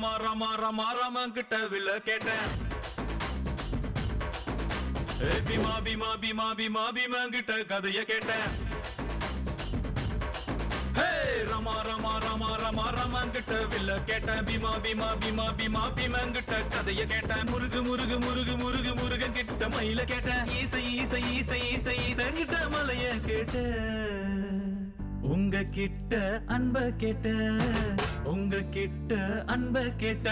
ரமா ரமா ரமா ரமன் கிட்ட வில்ல கேட்டேன். பீமா பீமா பீமா பீமா பீமன் கிட்ட கதைய கேட்டேன். ரமா ரமா ரமா ரமா ரமன் கிட்ட வில்ல கேட்டேன். பீமா பீமா பீமா பீமா பீமன் கிட்ட கதைய கேட்டேன். முருகு முருகு முருகு முருகு முருகன் கிட்ட மயில கேட்டேன். ஈசை ஈசை ஈசை ஈசை ஈசன் கிட்ட மலைய கேட்டேன். உங்க கிட்ட அன்ப கேட்ட, உங்க கிட்ட அன்ப கேட்ட.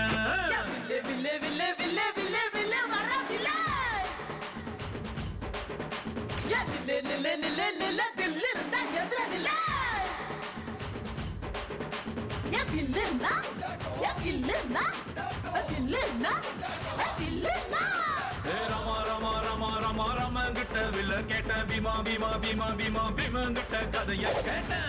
வில்லே வில்லே வில்லே வில்லே வில்லே வர வில்லே. யா நில்லே நில்லே நில்லே நில்லே தில்லு இருந்தா எதிர நில்லே. யா வில்லேன்னா யா வில்லேன்னா வில்லேன்னா வில்லேன்னா. ரமா ரமா ரமா ரமா ரமன் கிட்ட வில்ல கேட்டேன். பீமா பீமா பீமா பீமா பீமன் கிட்ட கதைய கேட்டேன்.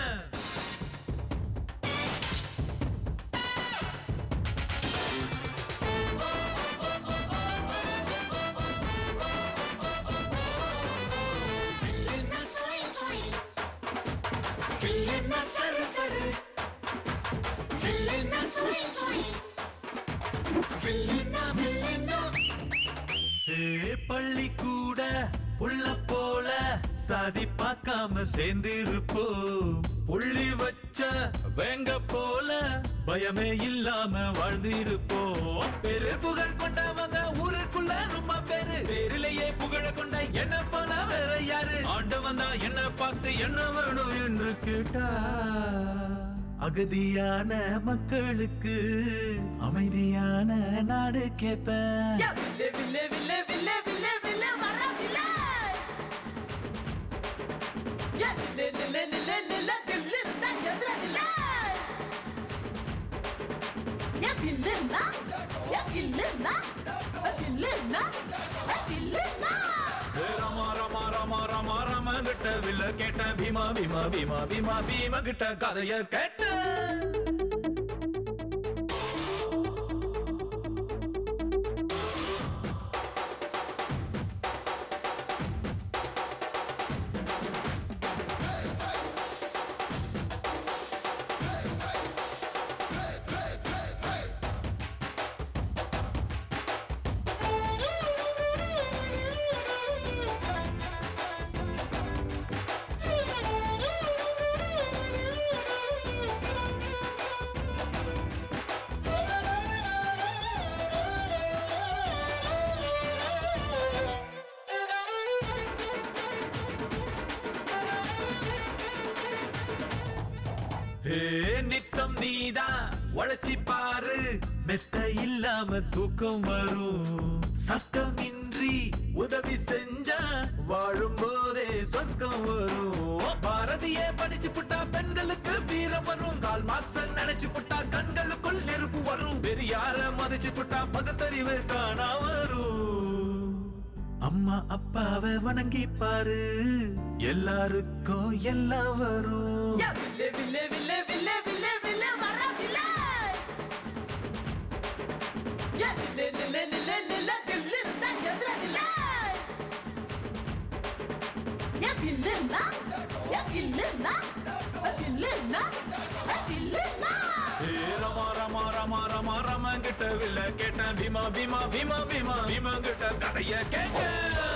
வில்லேன்னா சரு சரு, வில்லேன்னா சுவை சுவை, வில்லேன்னா வில்லேன்னா. பள்ளி கூட புள்ள போல சாதி பார்க்காம சேர்ந்திருப்போ. புள்ளி வச்ச வேங்க போல பயமே இல்லாம வாழ்ந்திருப்போ. பெரு புகழ் கொண்டவங்க ஊருக்குள்ள ரொம்ப பேரு. பேரிலேயே புகழ கொண்ட என்ன போல வேற யாரு? ஆண்டவன் தான் என்ன பார்த்து என்ன வேணும் என்று கேட்டா. அகதியான மக்களுக்கு அமைதியான நாடு கேட்பேன். வில்லே வில்லே வில்லே வில்லே வில்லே வர வில்லே. யா நில்லே நில்லே நில்லே நில்லே தில்லு இருந்தா எதிர நில்லே. யா வில்லேன்னா யா வில்லேன்னா வில்லேன்னா வில்லேன்னா. ரமா ரமா ரமா ரமா ரமன் கிட்ட வில்ல கேட்டேன். பீமா பீமா பீமா பீமா பீம கிட்ட கதைய கேட்டேன். நித்தம் நீதான் உழைச்சி பாரு, மெத்த இல்லாம தூக்கம் வரும். சட்டம் இன்றி உதவி செஞ்சா வாழும் போதே சொர்க்கம் வரும். பாரதியே படிச்சு புட்டா பெண்களுக்கு வீரம் வரும். கால் மார்க்ஸ நினைச்சு புட்டா கண்களுக்குள் நெருப்பு வரும். பெரியார மதிச்சு புட்டா பகுத்தறிவு காணா வரும். அம்மா அப்பாவை வணங்கி பாரு, எல்லாருக்கும் எல்லாம் வரும். வில்லே வில்லே வில்லே வில்லே வில்லே வில்லே வர வில்லே. யா நில்லே நில்லே நில்லே நில்லே தில்லு இருந்தா எதிர நில்லே. யா வில்லேன்னா யா வில்லேன்னா வில்லேன்னா வில்லேன்னா. ரமா ரமா ரமா ரமா ரமன் கிட்ட வில்ல கேட்டேன். பீமா பீமா பீமா பீமா பீமன் கிட்ட கதைய கேட்டேன்.